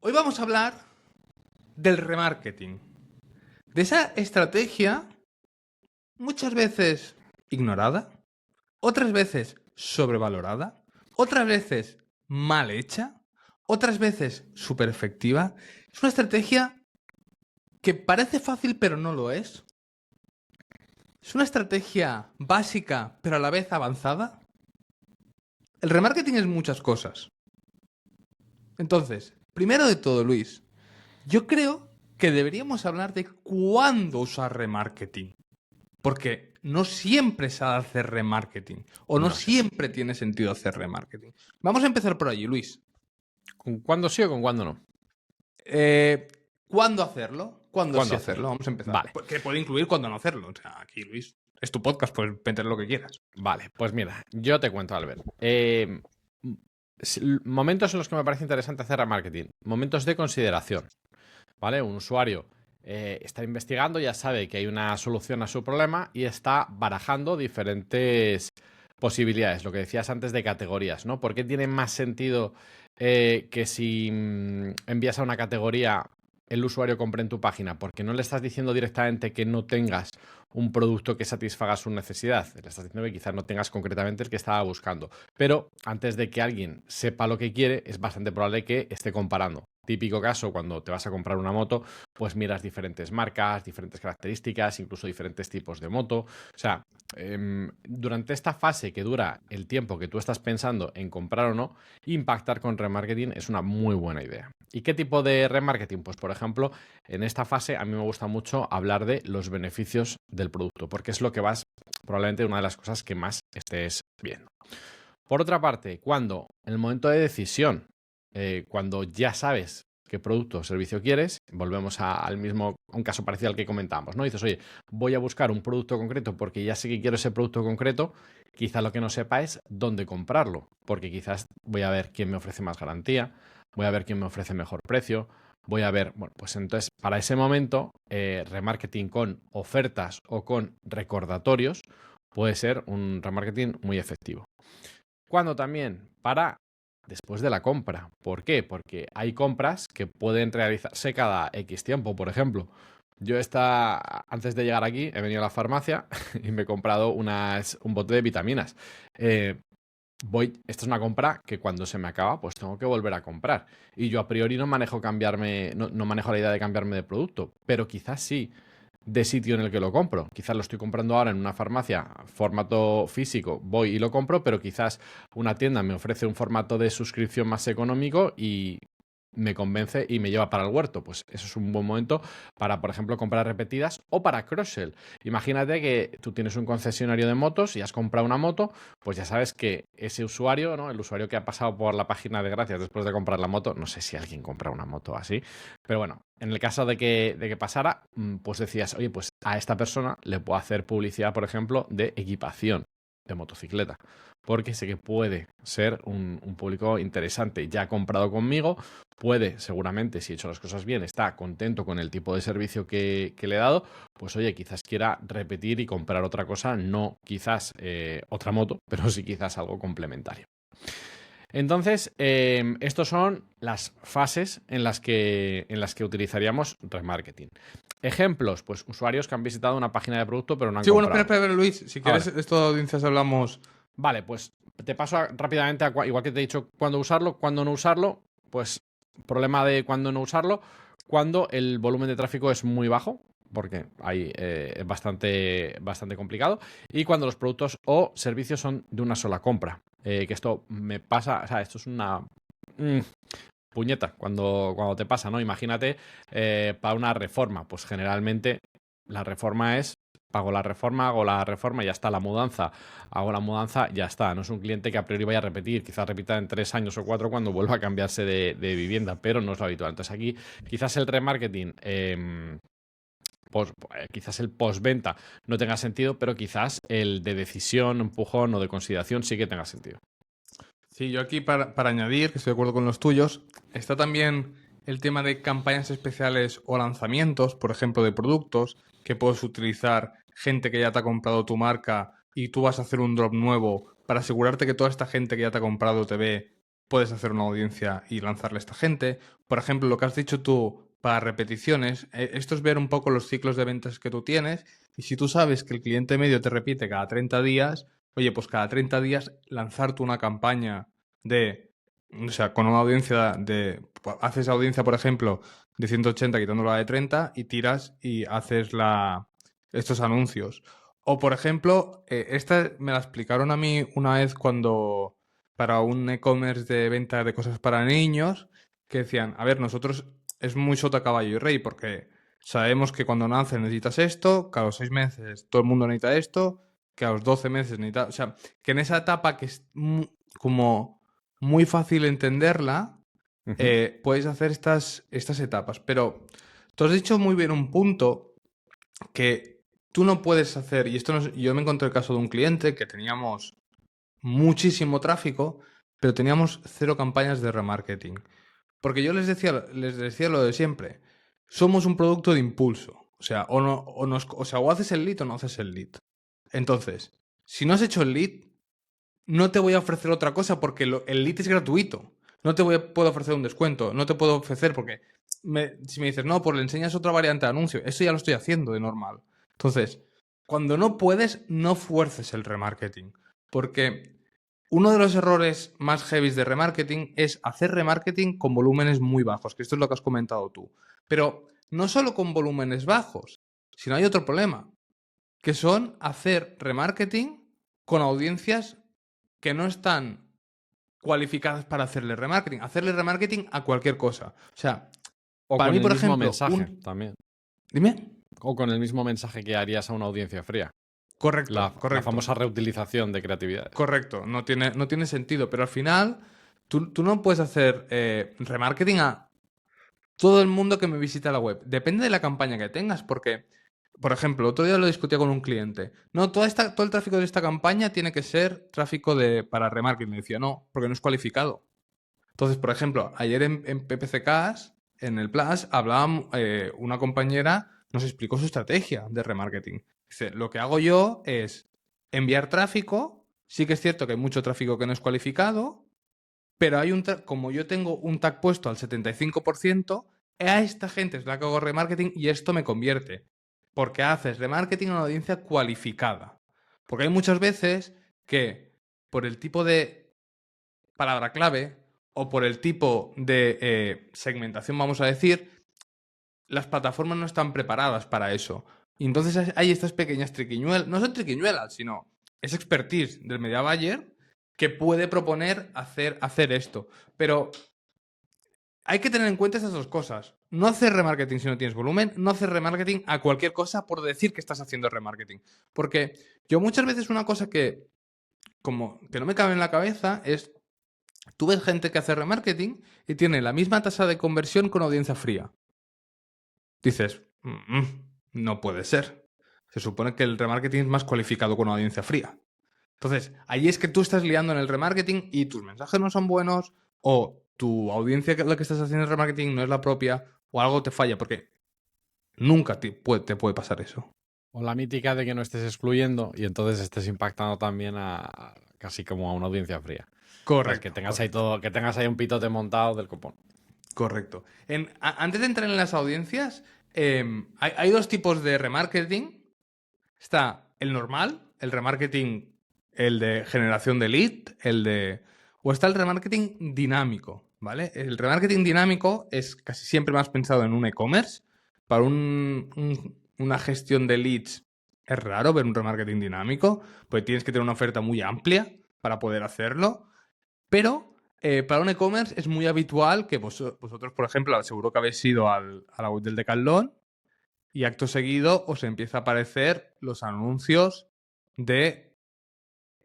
Hoy vamos a hablar del remarketing. De esa estrategia muchas veces ignorada, otras veces sobrevalorada, otras veces mal hecha, otras veces súper efectiva. Es una estrategia que parece fácil pero no lo es. Es una estrategia básica pero a la vez avanzada. El remarketing es muchas cosas. Entonces, primero de todo, Luis, yo creo que deberíamos hablar de cuándo usar remarketing. Porque no siempre se ha de hacer remarketing. O no No sé. siempre tiene sentido hacer remarketing. Vamos a empezar por allí, Luis. ¿Con cuándo sí o con cuándo no? ¿Cuándo hacerlo? ¿Cuándo sí ¿Cuándo hacerlo? Vamos a empezar. Vale. Que puede incluir cuándo no hacerlo. O sea, aquí, Luis, es tu podcast, puedes meter lo que quieras. Vale, pues mira, yo te cuento, Albert. Momentos en los que me parece interesante hacer remarketing. Momentos de consideración. ¿Vale? Un usuario está investigando, ya sabe que hay una solución a su problema y está barajando diferentes posibilidades. Lo que decías antes de categorías, ¿no? ¿Por qué tiene más sentido que si envías a una categoría el usuario compre en tu página? Porque no le estás diciendo directamente que no tengas un producto que satisfaga su necesidad. Le estás diciendo que quizás no tengas concretamente el que estaba buscando. Pero antes de que alguien sepa lo que quiere, es bastante probable que esté comparando. Típico caso, cuando te vas a comprar una moto, pues miras diferentes marcas, diferentes características, incluso diferentes tipos de moto. O sea, durante esta fase que dura el tiempo que tú estás pensando en comprar o no, impactar con remarketing es una muy buena idea. ¿Y qué tipo de remarketing? Pues, por ejemplo, en esta fase a mí me gusta mucho hablar de los beneficios del producto, porque es lo que vas, probablemente una de las cosas que más estés viendo. Por otra parte, cuando en el momento de decisión, cuando ya sabes qué producto o servicio quieres, volvemos al mismo, un caso parecido al que comentamos, ¿no? Dices, oye, voy a buscar un producto concreto porque ya sé que quiero ese producto concreto, quizá lo que no sepa es dónde comprarlo, porque quizás voy a ver quién me ofrece más garantía, voy a ver quién me ofrece mejor precio, voy a ver, bueno, pues entonces para ese momento, remarketing con ofertas o con recordatorios puede ser un remarketing muy efectivo. Cuando también para después de la compra. ¿Por qué? Porque hay compras que pueden realizarse cada X tiempo. Por ejemplo, yo antes de llegar aquí he venido a la farmacia y me he comprado un bote de vitaminas. Esta es una compra que cuando se me acaba, pues tengo que volver a comprar. Y yo a priori no manejo no manejo la idea de cambiarme de producto, pero quizás sí de sitio en el que lo compro. Quizás lo estoy comprando ahora en una farmacia, formato físico, voy y lo compro, pero quizás una tienda me ofrece un formato de suscripción más económico y me convence y me lleva para el huerto. Pues eso es un buen momento para, por ejemplo, comprar repetidas o para cross-sell. Imagínate que tú tienes un concesionario de motos y has comprado una moto, pues ya sabes que ese usuario, ¿no? El usuario que ha pasado por la página de gracias después de comprar la moto, no sé si alguien compra una moto así, pero bueno, en el caso de que pasara, pues decías, oye, pues a esta persona le puedo hacer publicidad, por ejemplo, de equipación de motocicleta, porque sé que puede ser un público interesante. Ya ha comprado conmigo, puede, seguramente, si he hecho las cosas bien, está contento con el tipo de servicio que le he dado, pues oye, quizás quiera repetir y comprar otra cosa, no quizás otra moto, pero sí quizás algo complementario. Entonces, estos son las fases en las que utilizaríamos remarketing. Ejemplos, pues usuarios que han visitado una página de producto pero no han comprado. Bueno, espera, Luis. Si quieres, esto de audiencias hablamos. Vale, pues te paso rápidamente, igual que te he dicho cuándo usarlo, cuándo no usarlo, pues problema de cuándo no usarlo, cuando el volumen de tráfico es muy bajo, porque ahí es bastante complicado, y cuando los productos o servicios son de una sola compra. Que esto me pasa, o sea, esto es una puñeta cuando te pasa, ¿no? Imagínate para una reforma, pues generalmente la reforma es pago la reforma, hago la reforma y ya está. La mudanza, hago la mudanza, ya está. No es un cliente que a priori vaya a repetir, quizás repita en 3 años o 4 cuando vuelva a cambiarse de vivienda, pero no es lo habitual. Entonces aquí quizás el remarketing, quizás el postventa no tenga sentido, pero quizás el de decisión, empujón o de consideración sí que tenga sentido. Sí, yo aquí para añadir, que estoy de acuerdo con los tuyos, está también el tema de campañas especiales o lanzamientos, por ejemplo, de productos, que puedes utilizar gente que ya te ha comprado tu marca y tú vas a hacer un drop nuevo para asegurarte que toda esta gente que ya te ha comprado te ve puedes hacer una audiencia y lanzarle a esta gente. Por ejemplo, lo que has dicho tú para repeticiones, esto es ver un poco los ciclos de ventas que tú tienes, y si tú sabes que el cliente medio te repite cada 30 días, oye, pues cada 30 días lanzarte una campaña o sea, con una audiencia haces audiencia, por ejemplo, de 180 quitándola de 30 y tiras y haces estos anuncios. O, por ejemplo, esta me la explicaron a mí una vez para un e-commerce de venta de cosas para niños, que decían, a ver, nosotros es muy sota caballo y rey, porque sabemos que cuando naces necesitas esto, que a los 6 meses todo el mundo necesita esto, que a los 12 meses necesita... O sea, que en esa etapa que es como muy fácil entenderla, puedes hacer estas etapas. Pero tú has dicho muy bien un punto que tú no puedes hacer, y esto yo me encontré el caso de un cliente que teníamos muchísimo tráfico, pero teníamos 0 campañas de remarketing. Porque yo les decía lo de siempre. Somos un producto de impulso. O sea, o haces el lead o no haces el lead. Entonces, si no has hecho el lead, no te voy a ofrecer otra cosa porque el lead es gratuito. No te puedo ofrecer un descuento. No te puedo ofrecer porque si me dices, no, pues le enseñas otra variante de anuncio. Eso ya lo estoy haciendo de normal. Entonces, cuando no puedes, no fuerces el remarketing. Porque uno de los errores más heavy de remarketing es hacer remarketing con volúmenes muy bajos, que esto es lo que has comentado tú. Pero no solo con volúmenes bajos, sino hay otro problema, que son hacer remarketing con audiencias que no están cualificadas para hacerle remarketing a cualquier cosa. O sea, O para con mí, el por mismo ejemplo, mensaje también. Dime. O con el mismo mensaje que harías a una audiencia fría. Correcto, La correcto. famosa reutilización de creatividades. Correcto, no tiene sentido, pero al final tú no puedes hacer remarketing a todo el mundo que me visita la web. Depende de la campaña que tengas, porque, por ejemplo, otro día lo discutía con un cliente. No, todo el tráfico de esta campaña tiene que ser tráfico para remarketing. Me decía, no, porque no es cualificado. Entonces, por ejemplo, ayer en PPCcast, en el Plus, una compañera nos explicó su estrategia de remarketing. Dice, lo que hago yo es enviar tráfico. Sí que es cierto que hay mucho tráfico que no es cualificado, pero como yo tengo un tag puesto al 75%, a esta gente es la que hago remarketing y esto me convierte. Porque haces remarketing a una audiencia cualificada. Porque hay muchas veces que por el tipo de palabra clave o por el tipo de segmentación, vamos a decir, las plataformas no están preparadas para eso. Y entonces hay estas pequeñas triquiñuelas, no son triquiñuelas, sino es expertise del media buyer que puede proponer hacer esto. Pero hay que tener en cuenta estas dos cosas. No hacer remarketing si no tienes volumen, no hacer remarketing a cualquier cosa por decir que estás haciendo remarketing. Porque yo muchas veces una cosa que no me cabe en la cabeza es, tú ves gente que hace remarketing y tiene la misma tasa de conversión con audiencia fría. Dices, no puede ser. Se supone que el remarketing es más cualificado con una audiencia fría. Entonces, ahí es que tú estás liando en el remarketing y tus mensajes no son buenos, o tu audiencia que la que estás haciendo el remarketing no es la propia, o algo te falla, porque nunca te puede pasar eso. O la mítica de que no estés excluyendo y entonces estés impactando también casi como a una audiencia fría. Correcto. Que tengas ahí todo, que tengas ahí un pitote montado del copón. Correcto. Antes de entrar en las audiencias, hay 2 tipos de remarketing. Está el normal, el remarketing, el de generación de lead, o está el remarketing dinámico, ¿vale? El remarketing dinámico es casi siempre más pensado en un e-commerce. Para una gestión de leads es raro ver un remarketing dinámico, pues tienes que tener una oferta muy amplia para poder hacerlo. Pero para un e-commerce es muy habitual que vosotros, por ejemplo, seguro que habéis ido a la web del Decathlon y acto seguido os empieza a aparecer los anuncios de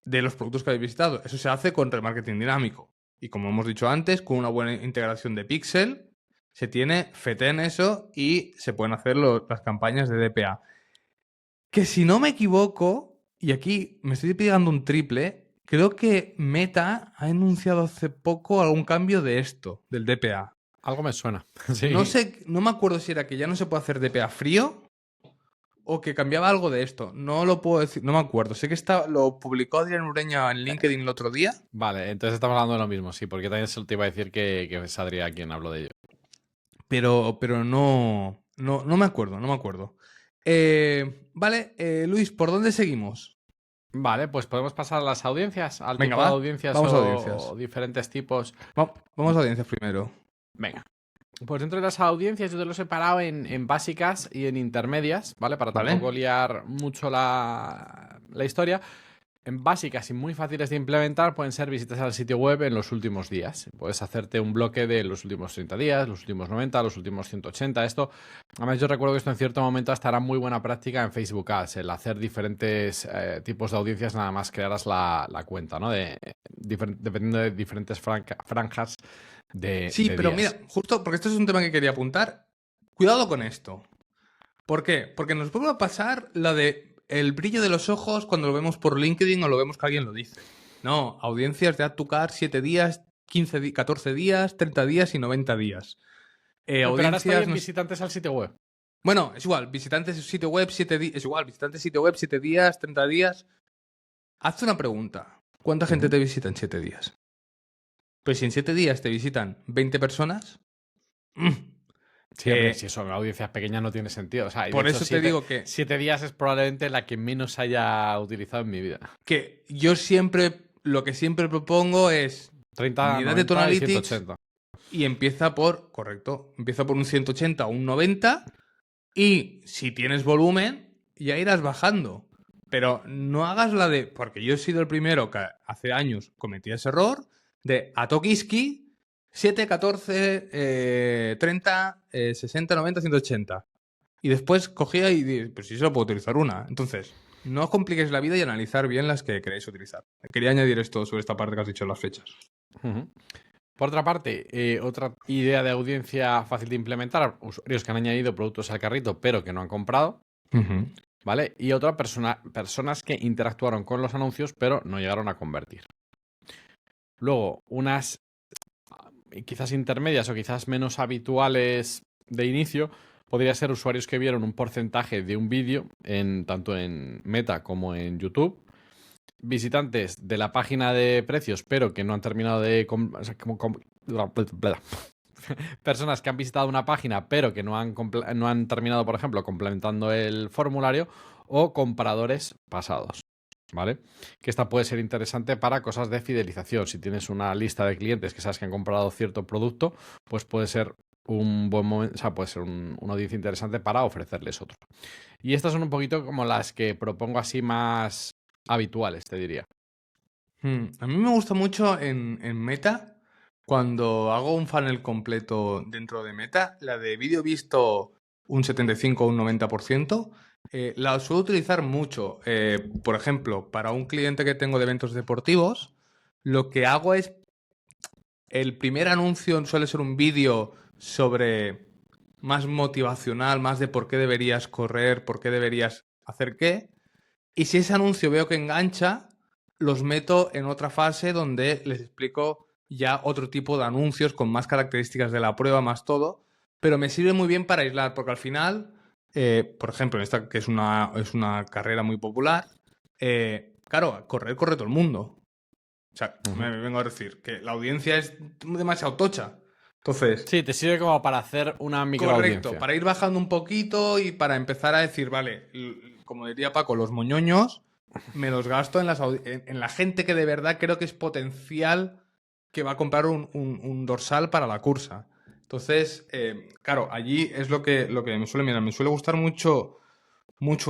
los productos que habéis visitado. Eso se hace con remarketing dinámico. Y como hemos dicho antes, con una buena integración de pixel, se tiene fete en eso y se pueden hacer las campañas de DPA. Que si no me equivoco, y aquí me estoy pegando un triple, creo que Meta ha anunciado hace poco algún cambio de esto, del DPA. Algo me suena. Sí. No sé, no me acuerdo si era que ya no se puede hacer DPA frío o que cambiaba algo de esto. No lo puedo decir, no me acuerdo. Sé que lo publicó Adrián Ureña en LinkedIn el otro día. Vale, entonces estamos hablando de lo mismo, sí, porque también se te iba a decir que es Adrián quien habló de ello. Pero no me acuerdo, no me acuerdo. Vale, Luis, ¿por dónde seguimos? Vale, pues podemos pasar a las audiencias, al Venga, tipo de va. audiencias Vamos a o audiencias. diferentes tipos. Vamos a audiencias primero. Venga. Pues dentro de las audiencias yo te lo he separado en básicas y en intermedias, ¿vale? Para Vale. tampoco liar mucho la historia. En básicas y muy fáciles de implementar pueden ser visitas al sitio web en los últimos días. Puedes hacerte un bloque de los últimos 30 días, los últimos 90, los últimos 180. Esto, además yo recuerdo que esto en cierto momento hasta era muy buena práctica en Facebook Ads, el hacer diferentes tipos de audiencias nada más crearas la cuenta, ¿no? Dependiendo de diferentes franjas Sí, de pero días. mira, justo porque esto es un tema que quería apuntar. Cuidado con esto. ¿Por qué? Porque nos vuelve a pasar la de el brillo de los ojos cuando lo vemos por LinkedIn o lo vemos que alguien lo dice. No, audiencias de Add to Cart 7 días, 15 14 días, 30 días y 90 días. Pero ahora estoy Audiencias... en visitantes al sitio web. Bueno, es igual, visitantes sitio web 7 días... Es igual, visitantes sitio web 7 días, 30 días... Hazte una pregunta. ¿Cuánta gente te visita en 7 días? Pues si en 7 días te visitan 20 personas... Sí, hombre, si son audiencias pequeñas no tiene sentido. O sea, y de por hecho, eso te digo que... 7 días es probablemente la que menos haya utilizado en mi vida. Que yo siempre... Lo que siempre propongo es... 30, Mírate tu 90 y Analytics 180. y empieza por... Correcto. Empieza por un 180 o un 90 y si tienes volumen ya irás bajando. Pero no hagas la de... Porque yo he sido el primero que hace años cometía ese error de a Tokiski 7, 14, 30, 60, 90, 180. Y después cogía y dije, pues sí, solo puedo utilizar una. Entonces, no os compliquéis la vida y analizar bien las que queréis utilizar. Quería añadir esto sobre esta parte que has dicho en las fechas. Por otra parte, otra idea de audiencia fácil de implementar, usuarios que han añadido productos al carrito pero que no han comprado, ¿vale? Y otra, personas que interactuaron con los anuncios pero no llegaron a convertir. Luego, unas quizás intermedias o quizás menos habituales de inicio, podría ser usuarios que vieron un porcentaje de un vídeo tanto en Meta como en YouTube. Visitantes de la página de precios, pero que no han terminado de... Personas que han visitado una página, pero que no han terminado, por ejemplo, complementando el formulario, o compradores pasados. ¿Vale? Que esta puede ser interesante para cosas de fidelización. Si tienes una lista de clientes que sabes que han comprado cierto producto, pues puede ser un buen momento, o sea, puede ser una audiencia interesante para ofrecerles otro. Y estas son un poquito como las que propongo así más habituales, te diría. A mí me gusta mucho en Meta, cuando hago un funnel completo dentro de Meta, la de vídeo visto un 75 o un 90%, la suelo utilizar mucho. Por ejemplo, para un cliente que tengo de eventos deportivos, lo que hago es, el primer anuncio suele ser un vídeo sobre más motivacional, más de por qué deberías correr, por qué deberías hacer qué. Y si ese anuncio veo que engancha, los meto en otra fase donde les explico ya otro tipo de anuncios con más características de la prueba, más todo. Pero me sirve muy bien para aislar, porque al final, por ejemplo, en esta que es una carrera muy popular, claro, correr corre todo el mundo. O sea, me vengo a decir que la audiencia es demasiado tocha. Entonces, Sí, te sirve como para hacer una microaudiencia. correcto, para ir bajando un poquito y para empezar a decir, vale, como diría Paco, los moñoños me los gasto en la gente que de verdad creo que es potencial que va a comprar un dorsal para la cursa. Entonces, claro, allí es lo que me suele mirar. Me suele gustar mucho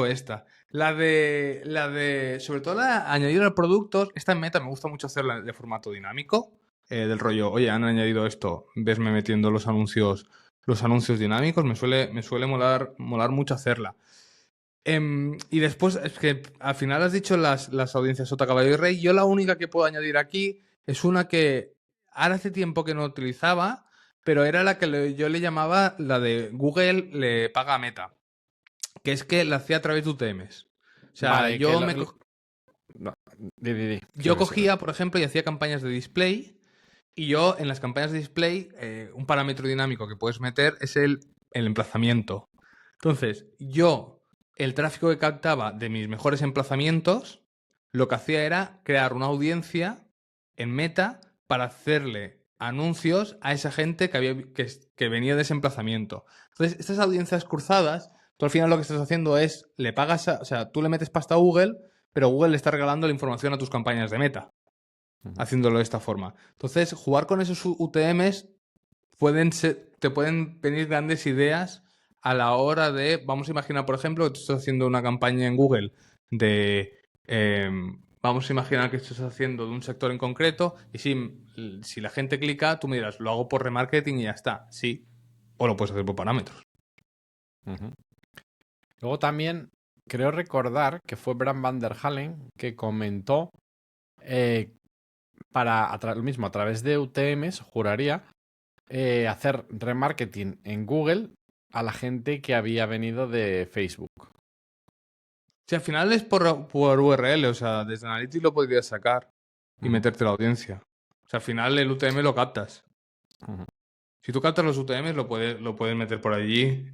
esta. Sobre todo la de añadir a productos, esta en Meta me gusta mucho hacerla de formato dinámico, del rollo, oye, han añadido esto, vesme metiendo los anuncios dinámicos, me suele molar mucho hacerla. Y después, es que al final has dicho las audiencias Sota, Caballo y Rey. Yo la única que puedo añadir aquí es una que ahora hace tiempo que no utilizaba, pero era la que yo le llamaba la de Google le paga a Meta, que es que la hacía a través de UTMs. O sea, Vale, yo No, yo sigue. cogía, por ejemplo, y hacía campañas de display, y yo en las campañas de display, un parámetro dinámico que puedes meter es el emplazamiento. Entonces, yo el tráfico que captaba de mis mejores emplazamientos, lo que hacía era crear una audiencia en Meta para hacerle anuncios a esa gente que venía de ese emplazamiento. Entonces, estas audiencias cruzadas, tú al final lo que estás haciendo es, le pagas, o sea, tú le metes pasta a Google, pero Google le está regalando la información a tus campañas de Meta, haciéndolo de esta forma. Entonces, jugar con esos UTMs te pueden venir grandes ideas a la hora de, vamos a imaginar, por ejemplo, que tú estás haciendo una campaña en Google de, vamos a imaginar que estás haciendo de un sector en concreto y si la gente clica, tú me dirás, lo hago por remarketing y ya está, sí, o lo puedes hacer por parámetros. Luego también creo recordar que fue Bram van der Halen que comentó lo mismo, a través de UTMs, juraría, hacer remarketing en Google a la gente que había venido de Facebook. Si al final es por URL, o sea, desde Analytics lo podrías sacar y meterte la audiencia. O sea, al final el UTM lo captas. Si tú captas los UTMs, lo puedes meter por allí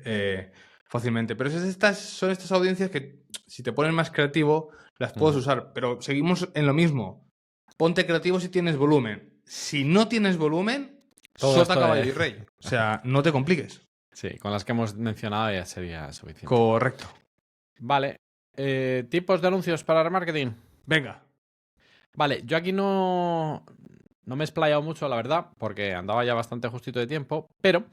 fácilmente. Pero son estas audiencias que, si te pones más creativo, las puedes usar. Pero seguimos en lo mismo. Ponte creativo si tienes volumen. Si no tienes volumen, sota, caballo y rey. O sea, no te compliques. Sí, con las que hemos mencionado ya sería suficiente. Correcto. Vale. ¿Tipos de anuncios para remarketing? Venga. Vale, yo aquí no me he explayado mucho, la verdad, porque andaba ya bastante justito de tiempo, pero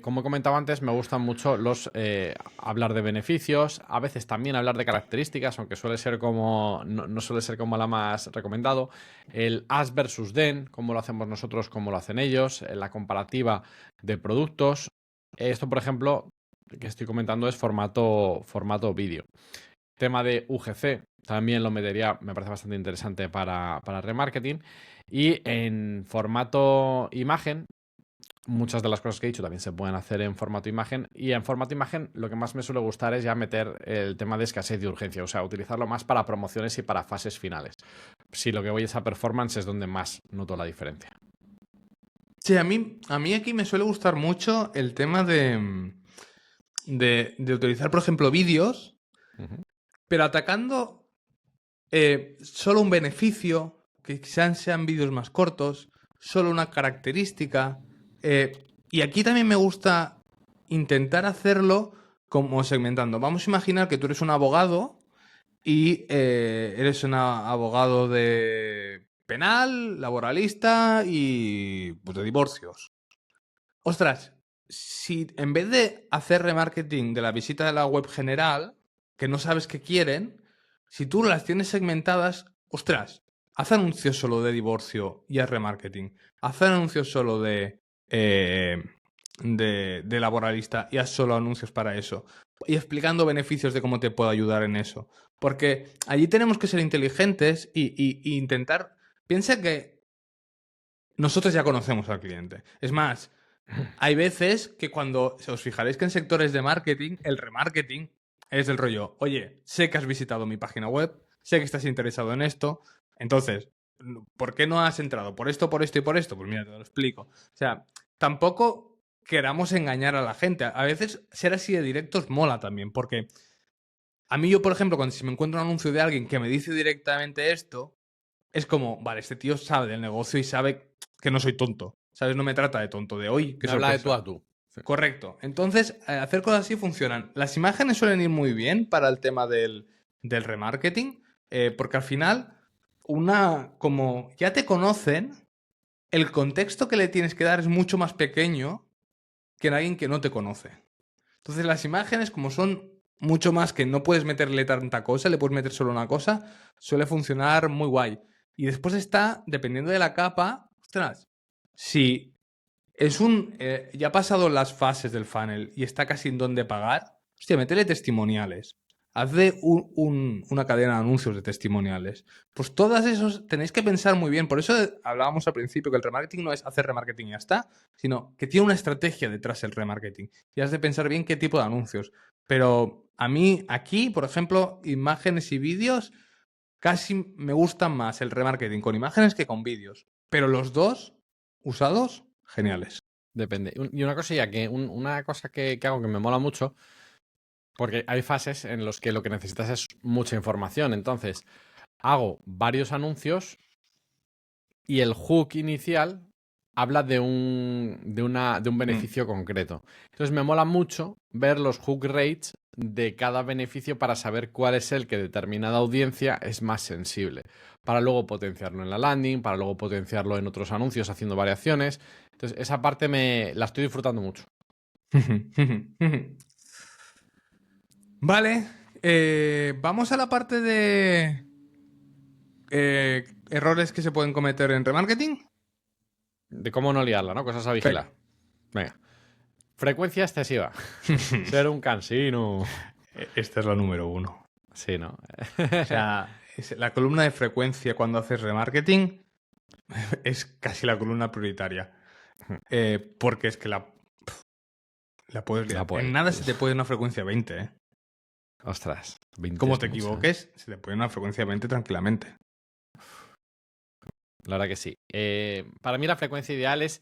como he comentado antes, me gustan mucho hablar de beneficios, a veces también hablar de características, aunque suele ser no suele ser como la más recomendado. El as versus den, cómo lo hacemos nosotros, cómo lo hacen ellos, la comparativa de productos. Esto, por ejemplo, que estoy comentando es formato vídeo. Tema de UGC también lo metería, me parece bastante interesante para remarketing. Y en formato imagen, muchas de las cosas que he dicho también se pueden hacer en formato imagen. Y en formato imagen lo que más me suele gustar es ya meter el tema de escasez de urgencia, o sea, utilizarlo más para promociones y para fases finales. Si lo que voy es a performance es donde más noto la diferencia. Sí, a mí aquí me suele gustar mucho el tema de utilizar, por ejemplo, vídeos, pero atacando solo un beneficio, que sean vídeos más cortos, solo una característica. Y aquí también me gusta intentar hacerlo como segmentando. Vamos a imaginar que tú eres un abogado y eres un abogado de penal, laboralista y pues, de divorcios. Ostras, si en vez de hacer remarketing de la visita de la web general, que no sabes qué quieren, si tú las tienes segmentadas, ostras, haz anuncios solo de divorcio y haz remarketing. Haz anuncios solo de laboralista y haz solo anuncios para eso. Y explicando beneficios de cómo te puedo ayudar en eso. Porque allí tenemos que ser inteligentes y intentar... Piensa que nosotros ya conocemos al cliente. Es más, hay veces que cuando os fijaréis que en sectores de marketing, el remarketing es del rollo, oye, sé que has visitado mi página web, sé que estás interesado en esto, entonces, ¿por qué no has entrado? ¿Por esto, por esto y por esto? Pues mira, te lo explico. O sea, tampoco queramos engañar a la gente. A veces ser así de directos mola también, porque a mí yo, por ejemplo, cuando si me encuentro un anuncio de alguien que me dice directamente esto, es como, vale, este tío sabe del negocio y sabe que no soy tonto. ¿Sabes? No me trata de tonto, de hoy. Me habla de tú a tú. Sí. Correcto. Entonces, hacer cosas así funcionan. Las imágenes suelen ir muy bien para el tema del remarketing, porque al final, como ya te conocen, el contexto que le tienes que dar es mucho más pequeño que en alguien que no te conoce. Entonces, las imágenes, como son mucho más que no puedes meterle tanta cosa, le puedes meter solo una cosa, suele funcionar muy guay. Y después está, dependiendo de la capa, ostras, si es ya ha pasado las fases del funnel y está casi en donde pagar, hostia, métele testimoniales. Hazle una cadena de anuncios de testimoniales. Pues todas esos tenéis que pensar muy bien. Por eso hablábamos al principio que el remarketing no es hacer remarketing y ya está, sino que tiene una estrategia detrás el remarketing. Y has de pensar bien qué tipo de anuncios. Pero a mí aquí, por ejemplo, imágenes y vídeos, casi me gustan más el remarketing con imágenes que con vídeos. Pero los dos usados, geniales. Depende. Y una cosilla, una cosa que hago que me mola mucho Porque hay fases en las que lo que necesitas es mucha información. Entonces, hago varios anuncios y el hook inicial habla de un beneficio concreto. Entonces me mola mucho ver los hook rates de cada beneficio para saber cuál es el que determinada audiencia es más sensible. Para luego potenciarlo en la landing, para luego potenciarlo en otros anuncios haciendo variaciones. Entonces esa parte la estoy disfrutando mucho. Vale, vamos a la parte de errores que se pueden cometer en remarketing. De cómo no liarla, ¿no? Cosas a vigilar. Venga. Frecuencia excesiva. Ser un cansino. Esta es la número 1. Sí, ¿no? O sea, la columna de frecuencia cuando haces remarketing es casi la columna prioritaria. Porque es que la puedes liar. En nada se te puede ir una frecuencia 20, ¿eh? Ostras. 20 Como es te mucho, equivoques, se te puede ir una frecuencia 20 tranquilamente. La verdad que sí. Para mí la frecuencia ideal es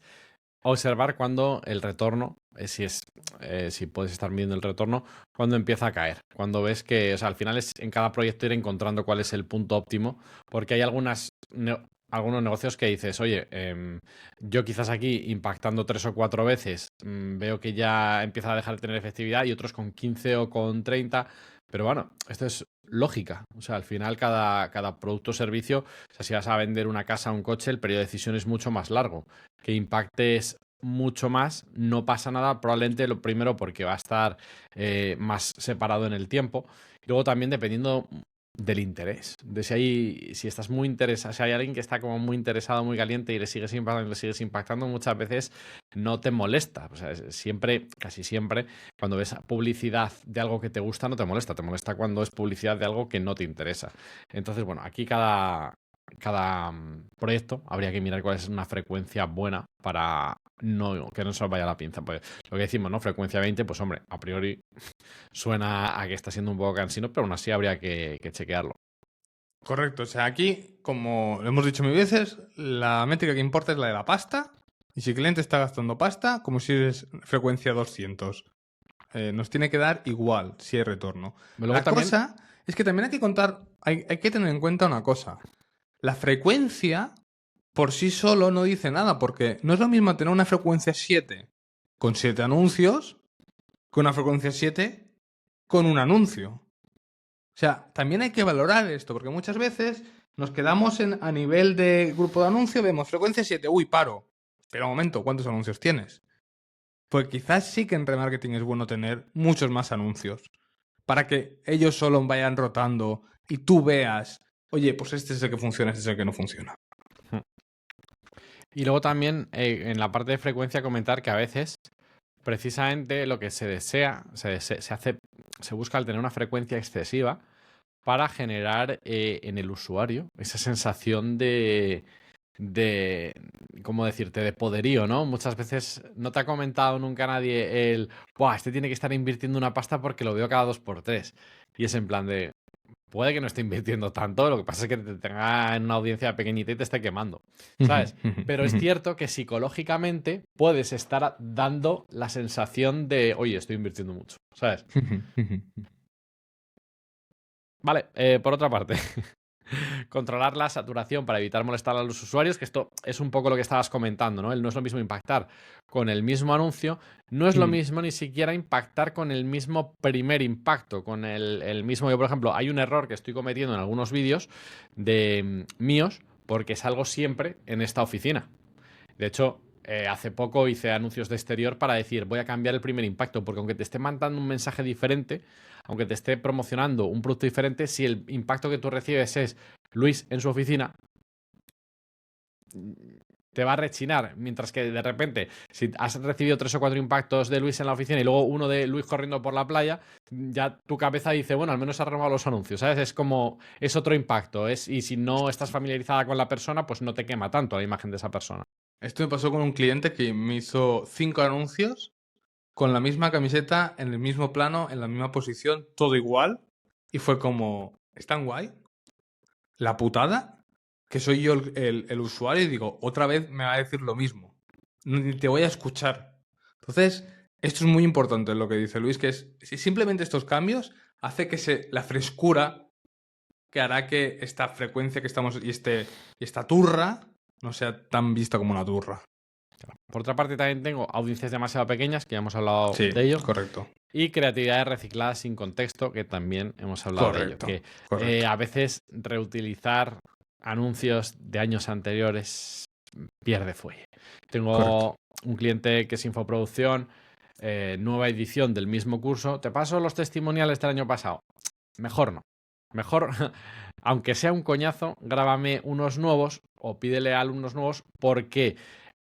observar cuando el retorno, si puedes estar viendo el retorno, cuando empieza a caer. Cuando ves que, o sea, al final es en cada proyecto ir encontrando cuál es el punto óptimo, porque hay algunos negocios que dices, oye, yo quizás aquí impactando 3 o 4 veces veo que ya empieza a dejar de tener efectividad y otros con 15 o con 30. Pero bueno, esto es lógica. O sea, al final cada producto o servicio, o sea, si vas a vender una casa o un coche, el periodo de decisión es mucho más largo. Que impactes mucho más, no pasa nada, probablemente lo primero porque va a estar más separado en el tiempo. Y luego también dependiendo del interés, de si estás muy interesado, si hay alguien que está como muy interesado, muy caliente y le sigues impactando, muchas veces no te molesta. O sea, casi siempre, cuando ves publicidad de algo que te gusta, no te molesta cuando es publicidad de algo que no te interesa. Entonces, bueno, aquí cada proyecto habría que mirar cuál es una frecuencia buena para que no se os vaya la pinza. Pues lo que decimos, ¿no? Frecuencia 20, pues hombre, a priori suena a que está siendo un poco cansino, pero aún así habría que chequearlo. Correcto. O sea, aquí, como lo hemos dicho mil veces, la métrica que importa es la de la pasta. Y si el cliente está gastando pasta, como si es frecuencia 200. Nos tiene que dar igual si hay retorno. Luego La también, cosa es que también hay que contar, hay que tener en cuenta una cosa. La frecuencia por sí solo no dice nada, porque no es lo mismo tener una frecuencia 7 con 7 anuncios que una frecuencia 7 con un anuncio. O sea, también hay que valorar esto, porque muchas veces nos quedamos a nivel de grupo de anuncio, vemos frecuencia 7, uy, paro. Pero un momento, ¿cuántos anuncios tienes? Pues quizás sí que en remarketing es bueno tener muchos más anuncios, para que ellos solo vayan rotando y tú veas, oye, pues este es el que funciona, este es el que no funciona. y luego también en la parte de frecuencia comentar que a veces precisamente lo que se desea, se busca al tener una frecuencia excesiva para generar en el usuario esa sensación de, ¿cómo decirte?, de poderío, ¿no? Muchas veces no te ha comentado nunca nadie ¡buah! Este tiene que estar invirtiendo una pasta porque lo veo cada 2 por 3. Y es en plan de, puede que no esté invirtiendo tanto, lo que pasa es que te tenga en una audiencia pequeñita y te esté quemando, ¿sabes? Pero es cierto que psicológicamente puedes estar dando la sensación de, oye, estoy invirtiendo mucho, ¿sabes? Vale, por otra parte, controlar la saturación para evitar molestar a los usuarios, que esto es un poco lo que estabas comentando, ¿no? No es lo mismo impactar con el mismo anuncio, no es lo mismo ni siquiera impactar con el mismo primer impacto, con el mismo... Yo, por ejemplo, hay un error que estoy cometiendo en algunos vídeos de míos porque salgo siempre en esta oficina. De hecho, hace poco hice anuncios de exterior para decir, voy a cambiar el primer impacto, porque aunque te esté mandando un mensaje diferente, aunque te esté promocionando un producto diferente, si el impacto que tú recibes es Luis en su oficina, te va a rechinar, mientras que de repente, si has recibido 3 o 4 impactos de Luis en la oficina y luego uno de Luis corriendo por la playa, ya tu cabeza dice, bueno, al menos ha renovado los anuncios, ¿sabes? Es como, es otro impacto, y si no estás familiarizada con la persona, pues no te quema tanto la imagen de esa persona. Esto me pasó con un cliente que me hizo 5 anuncios con la misma camiseta, en el mismo plano, en la misma posición, todo igual. Y fue como, ¿es tan guay? La putada que soy yo el usuario y digo, otra vez me va a decir lo mismo. Ni te voy a escuchar. Entonces, Esto es muy importante lo que dice Luis, que es si simplemente estos cambios hace que la frescura que hará que esta frecuencia que estamos y esta turra no sea tan vista como una turra. Por otra parte, también tengo audiencias demasiado pequeñas, que ya hemos hablado Sí, de ello. correcto. Y creatividades recicladas sin contexto, que también hemos hablado de ello. Que a veces reutilizar anuncios de años anteriores pierde fuelle. Tengo un cliente que es infoproducción, nueva edición del mismo curso. ¿Te paso los testimoniales del año pasado? Mejor no. Mejor, aunque sea un coñazo, grábame unos nuevos o pídele a alumnos nuevos, porque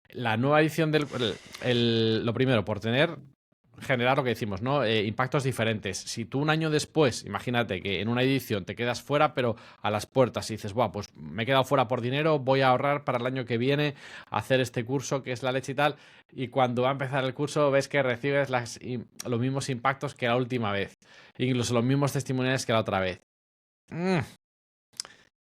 la nueva edición lo primero, por generar lo que decimos, ¿no? Impactos diferentes. Si tú un año después, imagínate que en una edición te quedas fuera, pero a las puertas y dices, buah, pues me he quedado fuera por dinero, voy a ahorrar para el año que viene, hacer este curso que es la leche y tal, y cuando va a empezar el curso ves que recibes los mismos impactos que la última vez, incluso los mismos testimoniales que la otra vez.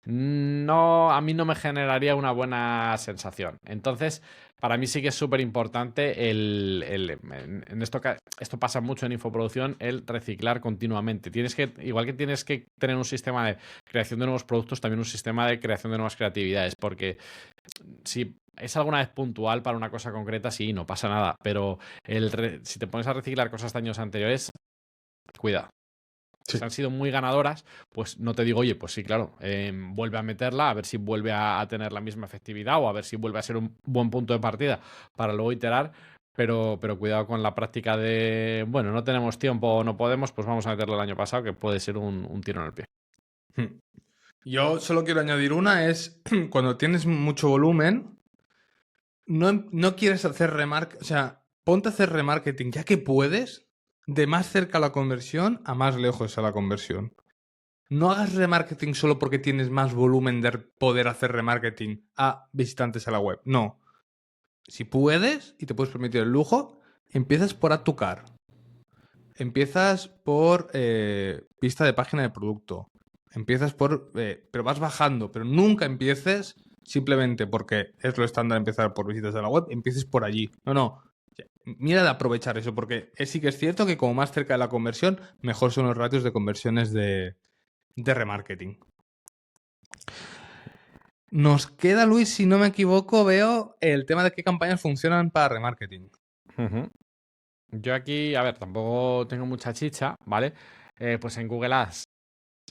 No, a mí no me generaría una buena sensación. Entonces, para mí sí que es súper importante en esto pasa mucho en infoproducción, el reciclar continuamente. Igual que tienes que tener un sistema de creación de nuevos productos, también un sistema de creación de nuevas creatividades, porque si es alguna vez puntual para una cosa concreta, sí, no pasa nada, pero si te pones a reciclar cosas de años anteriores, cuidado. Sí. Si han sido muy ganadoras, pues no te digo, oye, pues sí, claro, vuelve a meterla, a ver si vuelve a tener la misma efectividad o a ver si vuelve a ser un buen punto de partida para luego iterar, pero cuidado con la práctica de, bueno, no tenemos tiempo o no podemos, pues vamos a meterlo el año pasado, que puede ser un tiro en el pie. Yo solo quiero añadir una, es cuando tienes mucho volumen, no quieres hacer remarketing, o sea, ponte a hacer remarketing ya que puedes, de más cerca a la conversión a más lejos a la conversión. No hagas remarketing solo porque tienes más volumen de poder hacer remarketing a visitantes a la web. No. Si puedes y te puedes permitir el lujo, empiezas por Add to Cart. Empiezas por pista de página de producto. Empiezas por... pero vas bajando, pero nunca empieces simplemente porque es lo estándar empezar por visitas a la web, empieces por allí. No. Mira de aprovechar eso, porque sí que es cierto que como más cerca de la conversión, mejor son los ratios de conversiones de remarketing. Nos queda, Luis, si no me equivoco, veo el tema de qué campañas funcionan para remarketing. Yo aquí, a ver, tampoco tengo mucha chicha, ¿vale? Pues en Google Ads,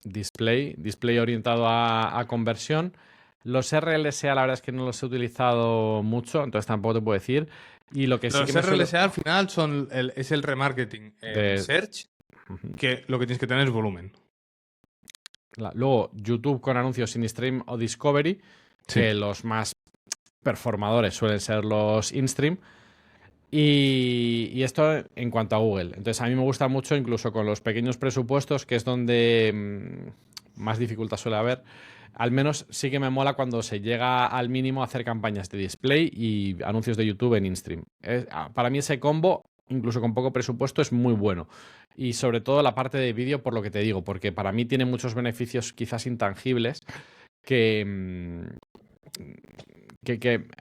display orientado a conversión. Los RLSA, la verdad es que no los he utilizado mucho, entonces tampoco te puedo decir. Y lo que sí que los RLSA al final es el remarketing de search, que lo que tienes que tener es volumen. Luego, YouTube con anuncios in-stream o discovery, sí, que los más performadores suelen ser los in-stream. Y esto en cuanto a Google. Entonces, a mí me gusta mucho, incluso con los pequeños presupuestos, que es donde más dificultad suele haber. Al menos sí que me mola cuando se llega al mínimo a hacer campañas de display y anuncios de YouTube en in-stream. Para mí ese combo, incluso con poco presupuesto, es muy bueno. Y sobre todo la parte de vídeo, por lo que te digo, porque para mí tiene muchos beneficios quizás intangibles que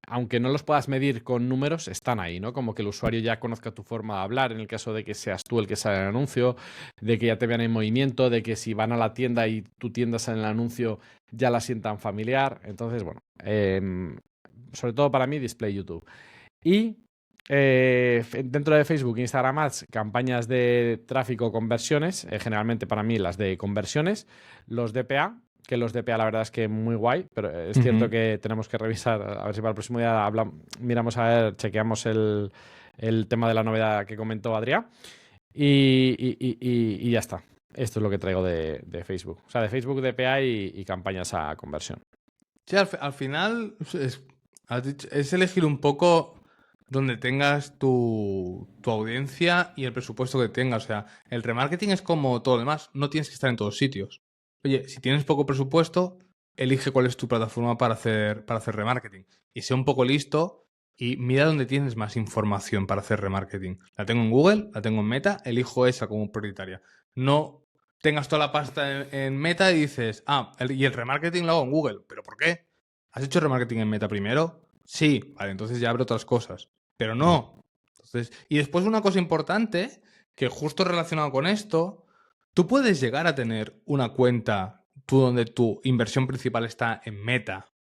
aunque no los puedas medir con números, están ahí, ¿no? Como que el usuario ya conozca tu forma de hablar, en el caso de que seas tú el que sale en el anuncio, de que ya te vean en movimiento, de que si van a la tienda y tu tienda sale en el anuncio, ya la sientan familiar. Entonces, bueno, sobre todo para mí, display YouTube. Y dentro de Facebook e Instagram Ads, campañas de tráfico, conversiones, generalmente para mí las de conversiones, los DPA, que los DPA la verdad es que muy guay, pero es cierto que tenemos que revisar, a ver si para el próximo día miramos a ver, chequeamos el tema de la novedad que comentó Adrián y ya está. Esto es lo que traigo de Facebook. O sea, de Facebook, DPA y campañas a conversión. Sí, al final es elegir un poco donde tengas tu audiencia y el presupuesto que tengas. O sea, el remarketing es como todo lo demás, no tienes que estar en todos sitios. Oye, si tienes poco presupuesto, elige cuál es tu plataforma para hacer remarketing. Y sé un poco listo y mira dónde tienes más información para hacer remarketing. La tengo en Google, la tengo en Meta, elijo esa como prioritaria. No tengas toda la pasta en Meta y dices, y el remarketing lo hago en Google. ¿Pero por qué? ¿Has hecho remarketing en Meta primero? Sí, vale, entonces ya abre otras cosas. Pero no. Entonces, y después una cosa importante, que justo relacionado con esto, tú puedes llegar a tener una cuenta donde tu inversión principal está en Meta,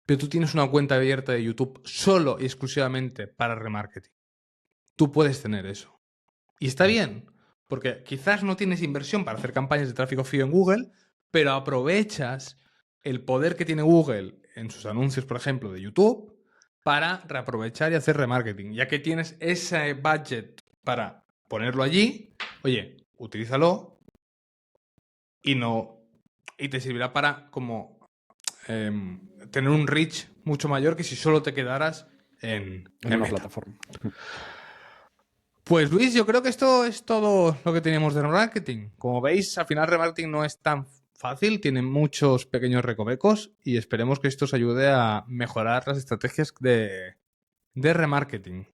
pero tú tienes una cuenta abierta de YouTube solo y exclusivamente para remarketing. Tú puedes tener eso. Y está bien, porque quizás no tienes inversión para hacer campañas de tráfico frío en Google, pero aprovechas el poder que tiene Google en sus anuncios, por ejemplo, de YouTube, para reaprovechar y hacer remarketing. Ya que tienes ese budget para ponerlo allí, oye, utilízalo y te servirá para como tener un reach mucho mayor que si solo te quedaras en una Meta. plataforma. Pues Luis, yo creo que esto es todo lo que teníamos de remarketing. Como veis, al final remarketing no es tan fácil, tiene muchos pequeños recovecos y esperemos que esto os ayude a mejorar las estrategias de remarketing.